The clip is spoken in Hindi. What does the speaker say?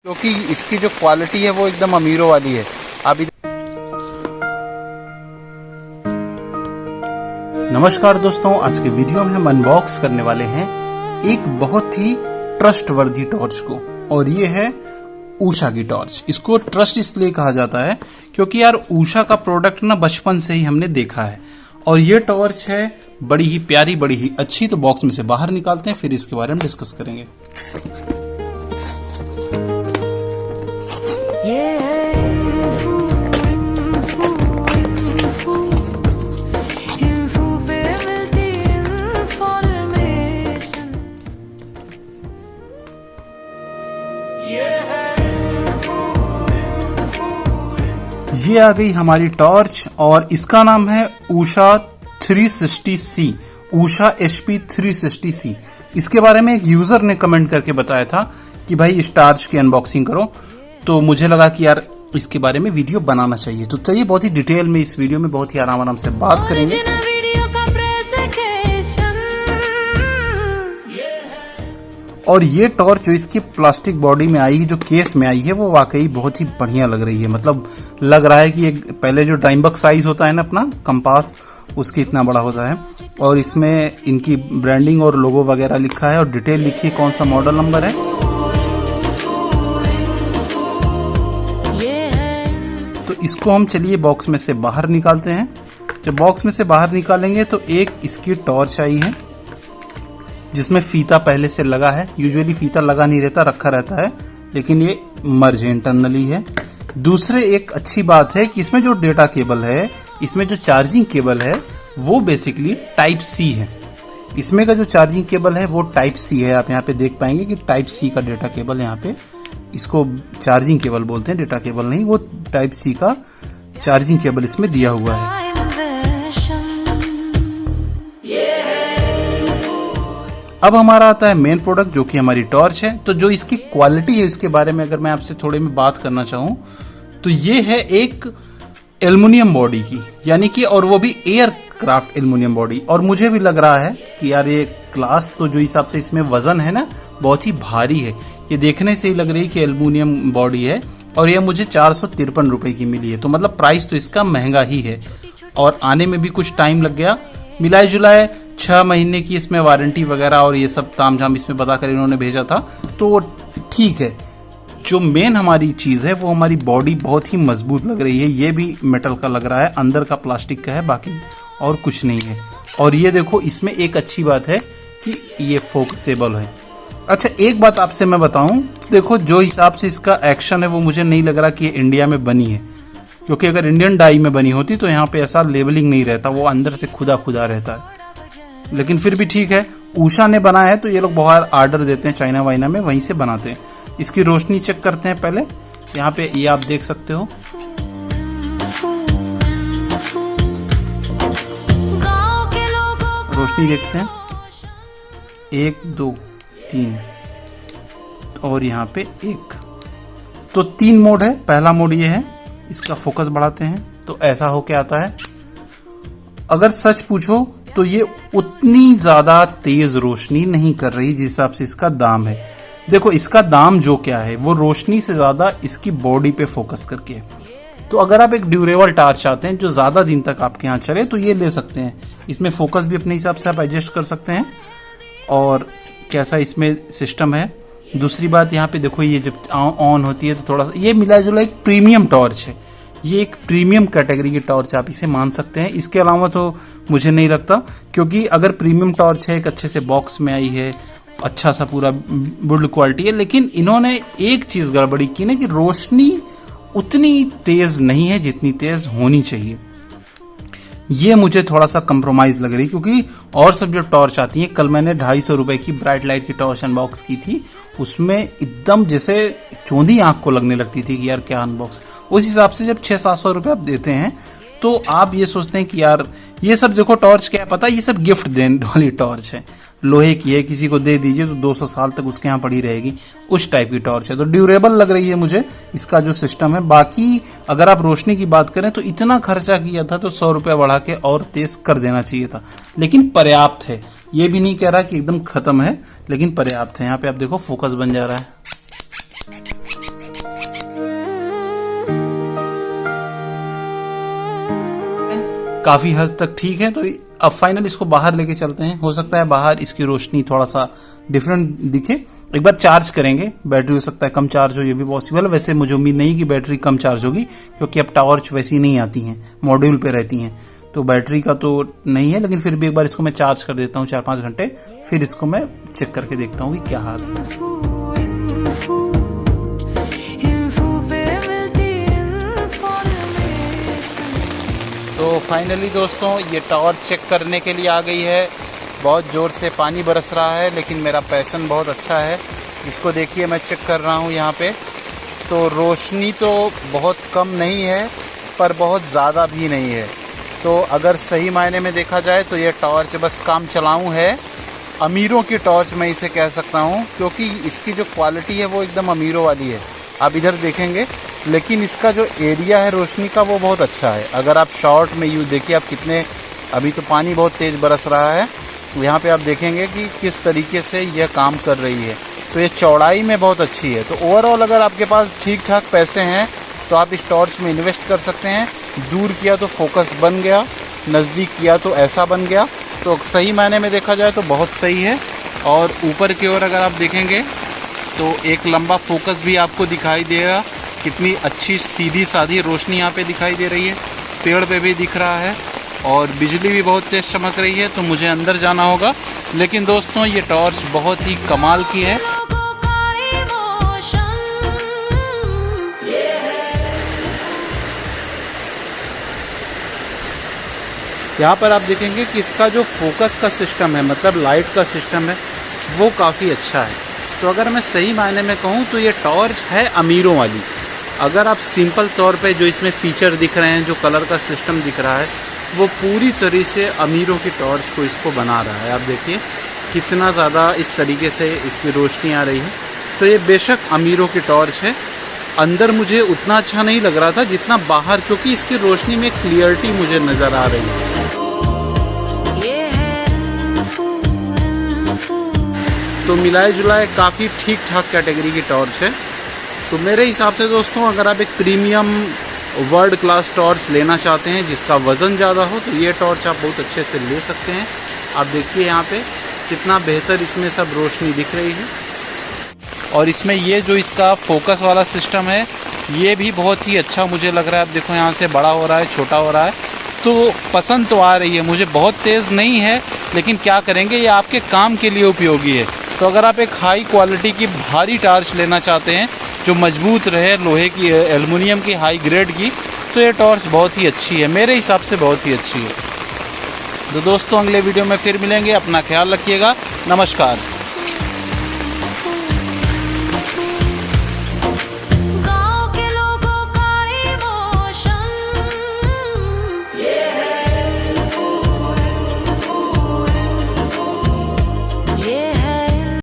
क्योंकि इसकी जो क्वालिटी है वो एकदम अमीरों वाली है। अभी नमस्कार दोस्तों, आज के वीडियो में हम अनबॉक्स करने वाले हैं एक बहुत ही ट्रस्टवर्दी टॉर्च को, और ये है उषा की टॉर्च। इसको ट्रस्ट इसलिए कहा जाता है क्योंकि यार उषा का प्रोडक्ट ना बचपन से ही हमने देखा है, और ये टॉर्च है बड़ी ही प्यारी, बड़ी ही अच्छी। तो बॉक्स में से बाहर निकालते हैं, फिर इसके बारे में डिस्कस करेंगे। ये आ गई हमारी टॉर्च, और इसका नाम है Usha 360C, Usha HP 360C। इसके बारे में एक यूजर ने कमेंट करके बताया था कि भाई इस टॉर्च की अनबॉक्सिंग करो, तो मुझे लगा कि यार इसके बारे में वीडियो बनाना चाहिए। तो चलिए बहुत ही डिटेल में इस वीडियो में बहुत ही आराम से बात करेंगे। और ये टॉर्च जो इसकी प्लास्टिक बॉडी में आई है, जो केस में आई है, वो वाकई बहुत ही बढ़िया लग रही है। मतलब लग रहा है कि एक पहले जो डाइमबक साइज होता है ना अपना कंपास, उसके इतना बड़ा होता है, और इसमें इनकी ब्रांडिंग और लोगो वगैरह लिखा है और डिटेल लिखी है, कौन सा मॉडल नंबर है। तो इसको हम चलिए बॉक्स में से बाहर निकालते हैं। जब बॉक्स में से बाहर निकालेंगे तो एक इसकी टॉर्च आई है जिसमें फीता पहले से लगा है। यूजुअली फीता लगा नहीं रहता, रखा रहता है, लेकिन ये मर्ज इंटरनली है। दूसरे एक अच्छी बात है कि इसमें जो डेटा केबल है, इसमें जो चार्जिंग केबल है वो बेसिकली टाइप सी है। इसमें का जो चार्जिंग केबल है वो टाइप सी है। आप यहाँ पे देख पाएंगे कि टाइप सी का डेटा केबल, यहाँ पे इसको चार्जिंग केबल बोलते हैं, डेटा केबल नहीं। वो टाइप सी का चार्जिंग केबल इसमें दिया हुआ है। अब हमारा आता है मेन प्रोडक्ट, जो कि हमारी टॉर्च है। तो जो इसकी क्वालिटी है इसके बारे में अगर मैं आपसे थोड़े में बात करना चाहूँ तो ये है एक एल्युमिनियम बॉडी की, यानी कि, और वो भी एयरक्राफ्ट एल्युमिनियम बॉडी। और मुझे भी लग रहा है कि यार ये क्लास तो जो हिसाब से इसमें वजन है ना, बहुत ही भारी है। ये देखने से ही लग रही है कि एल्युमिनियम बॉडी है, और ये मुझे 453 रुपए की मिली है। तो मतलब प्राइस तो इसका महंगा ही है, और आने में भी कुछ टाइम लग गया। मिलाए जुलाए 6 महीने की इसमें वारंटी वगैरह और ये सब तामझाम इसमें बताकर इन्होंने भेजा था, तो ठीक है। जो मेन हमारी चीज है वो हमारी बॉडी बहुत ही मजबूत लग रही है। ये भी मेटल का लग रहा है, अंदर का प्लास्टिक का है, बाकी और कुछ नहीं है। और ये देखो, इसमें एक अच्छी बात है कि ये फोकसेबल है। अच्छा, एक बात आपसे मैं बताऊं, देखो जो हिसाब से इसका एक्शन है वो मुझे नहीं लग रहा कि ये इंडिया में बनी है, क्योंकि अगर इंडियन डाई में बनी होती तो यहाँ पे ऐसा लेबलिंग नहीं रहता, वो अंदर से खुदा खुदा रहता है। लेकिन फिर भी ठीक है, उषा ने बनाया है तो ये लोग बाहर ऑर्डर देते हैं, चाइना वाइना में, वहीं से बनाते हैं। इसकी रोशनी चेक करते हैं पहले। यहाँ पे ये आप देख सकते हो, रोशनी देखते हैं, 1 2 3, और यहाँ पे 1, तो 3 मोड है। पहला मोड ये है, इसका फोकस बढ़ाते हैं तो ऐसा होके आता है। अगर सच पूछो तो ये उतनी ज्यादा तेज रोशनी नहीं कर रही जिस हिसाब से इसका दाम है। देखो, इसका दाम जो क्या है वो रोशनी से ज्यादा इसकी बॉडी पे फोकस करके है। तो अगर आप एक ड्यूरेबल टॉर्च चाहते हैं जो ज्यादा दिन तक आपके यहाँ चले तो ये ले सकते हैं। इसमें फोकस भी अपने हिसाब से आप एडजस्ट कर सकते हैं, और कैसा इसमें सिस्टम है। दूसरी बात, यहाँ पे देखो, ये जब ऑन होती है तो थोड़ा सा ये मिला जुला एक प्रीमियम टॉर्च है। ये एक प्रीमियम कैटेगरी की टॉर्च आप इसे मान सकते हैं। इसके अलावा तो मुझे नहीं लगता, क्योंकि अगर प्रीमियम टॉर्च है, एक अच्छे से बॉक्स में आई है, अच्छा सा पूरा बिल्ड क्वालिटी है, लेकिन इन्होंने एक चीज गड़बड़ी की ना कि रोशनी उतनी तेज नहीं है जितनी तेज होनी चाहिए। ये मुझे थोड़ा सा कंप्रोमाइज लग रही, क्योंकि और सब जो टॉर्च आती है, कल मैंने 250 रुपए की ब्राइट लाइट की टॉर्च अनबॉक्स की थी, उसमें एकदम जैसे चौंधी आंख को लगने लगती थी कि यार क्या अनबॉक्स। उस हिसाब से जब 600-700 रुपए आप देते हैं तो आप ये सोचते हैं कि यार ये सब, देखो टॉर्च क्या है पता, ये सब गिफ्ट देने वाली टॉर्च है, लोहे की है, किसी को दे दीजिए तो 200 साल तक उसके यहाँ पड़ी रहेगी, उस टाइप की टॉर्च है। तो ड्यूरेबल लग रही है मुझे इसका जो सिस्टम है। बाकी अगर आप रोशनी की बात करें तो इतना खर्चा किया था तो 100 रुपया बढ़ा के और तेज कर देना चाहिए था, लेकिन पर्याप्त है। ये भी नहीं कह रहा कि एकदम खत्म है, लेकिन पर्याप्त है। यहाँ पे आप देखो फोकस बन जा रहा है। काफ़ी हद तक ठीक है। तो अब फाइनल इसको बाहर लेके चलते हैं। हो सकता है बाहर इसकी रोशनी थोड़ा सा डिफरेंट दिखे। एक बार चार्ज करेंगे, बैटरी हो सकता है कम चार्ज हो, ये भी पॉसिबल है। वैसे मुझे उम्मीद नहीं कि बैटरी कम चार्ज होगी, क्योंकि अब टॉर्च वैसी नहीं आती हैं, मॉड्यूल पे रहती हैं, तो बैटरी का तो नहीं है। लेकिन फिर भी एक बार इसको मैं चार्ज कर देता हूँ 4-5 घंटे, फिर इसको मैं चेक करके देखता हूँ कि क्या हाल है। तो फाइनली दोस्तों ये टॉर्च चेक करने के लिए आ गई है। बहुत ज़ोर से पानी बरस रहा है, लेकिन मेरा पैशन बहुत अच्छा है। इसको देखिए, मैं चेक कर रहा हूँ यहाँ पे। तो रोशनी तो बहुत कम नहीं है, पर बहुत ज़्यादा भी नहीं है। तो अगर सही मायने में देखा जाए तो ये टॉर्च बस काम चलाऊँ है। अमीरों की टॉर्च मैं इसे कह सकता हूँ, क्योंकि इसकी जो क्वालिटी है वो एकदम अमीरों वाली है। आप इधर देखेंगे, लेकिन इसका जो एरिया है रोशनी का वो बहुत अच्छा है। अगर आप शॉर्ट में यूँ देखिए, आप कितने, अभी तो पानी बहुत तेज़ बरस रहा है, यहाँ पे आप देखेंगे कि किस तरीके से यह काम कर रही है। तो ये चौड़ाई में बहुत अच्छी है। तो ओवरऑल अगर आपके पास ठीक ठाक पैसे हैं तो आप इस टॉर्च में इन्वेस्ट कर सकते हैं। दूर किया तो फोकस बन गया, नज़दीक किया तो ऐसा बन गया। तो सही मायने में देखा जाए तो बहुत सही है। और ऊपर की ओर अगर आप देखेंगे तो एक लंबा फोकस भी आपको दिखाई देगा। कितनी अच्छी सीधी साधी रोशनी यहाँ पे दिखाई दे रही है। पेड़ पे भी दिख रहा है और बिजली भी बहुत तेज़ चमक रही है। तो मुझे अंदर जाना होगा, लेकिन दोस्तों ये टॉर्च बहुत ही कमाल की है। यहाँ पर आप देखेंगे कि इसका जो फोकस का सिस्टम है, मतलब लाइट का सिस्टम है, वो काफ़ी अच्छा है। तो अगर मैं सही मायने में कहूँ तो ये टॉर्च है अमीरों वाली। अगर आप सिंपल तौर पे जो इसमें फीचर दिख रहे हैं, जो कलर का सिस्टम दिख रहा है, वो पूरी तरह से अमीरों की टॉर्च को इसको बना रहा है। आप देखिए कितना ज़्यादा इस तरीके से इसकी रोशनी आ रही है। तो ये बेशक अमीरों की टॉर्च है। अंदर मुझे उतना अच्छा नहीं लग रहा था जितना बाहर, क्योंकि इसकी रोशनी में क्लियरिटी मुझे नज़र आ रही है। तो मिलाए जुलाए काफ़ी ठीक ठाक कैटेगरी की टॉर्च है। तो मेरे हिसाब से दोस्तों, अगर आप एक प्रीमियम वर्ल्ड क्लास टॉर्च लेना चाहते हैं जिसका वज़न ज़्यादा हो, तो ये टॉर्च आप बहुत अच्छे से ले सकते हैं। आप देखिए यहाँ पे कितना बेहतर इसमें सब रोशनी दिख रही है। और इसमें ये जो इसका फोकस वाला सिस्टम है, ये भी बहुत ही अच्छा मुझे लग रहा है। आप देखो यहाँ से बड़ा हो रहा है, छोटा हो रहा है, तो पसंद तो आ रही है मुझे। बहुत तेज़ नहीं है, लेकिन क्या करेंगे, ये आपके काम के लिए उपयोगी है। तो अगर आप एक हाई क्वालिटी की भारी टॉर्च लेना चाहते हैं जो मजबूत रहे, लोहे की, एल्युमिनियम की, हाई ग्रेड की, तो ये टॉर्च बहुत ही अच्छी है, मेरे हिसाब से बहुत ही अच्छी है। तो दोस्तों अगले वीडियो में फिर मिलेंगे। अपना ख्याल रखिएगा। नमस्कार।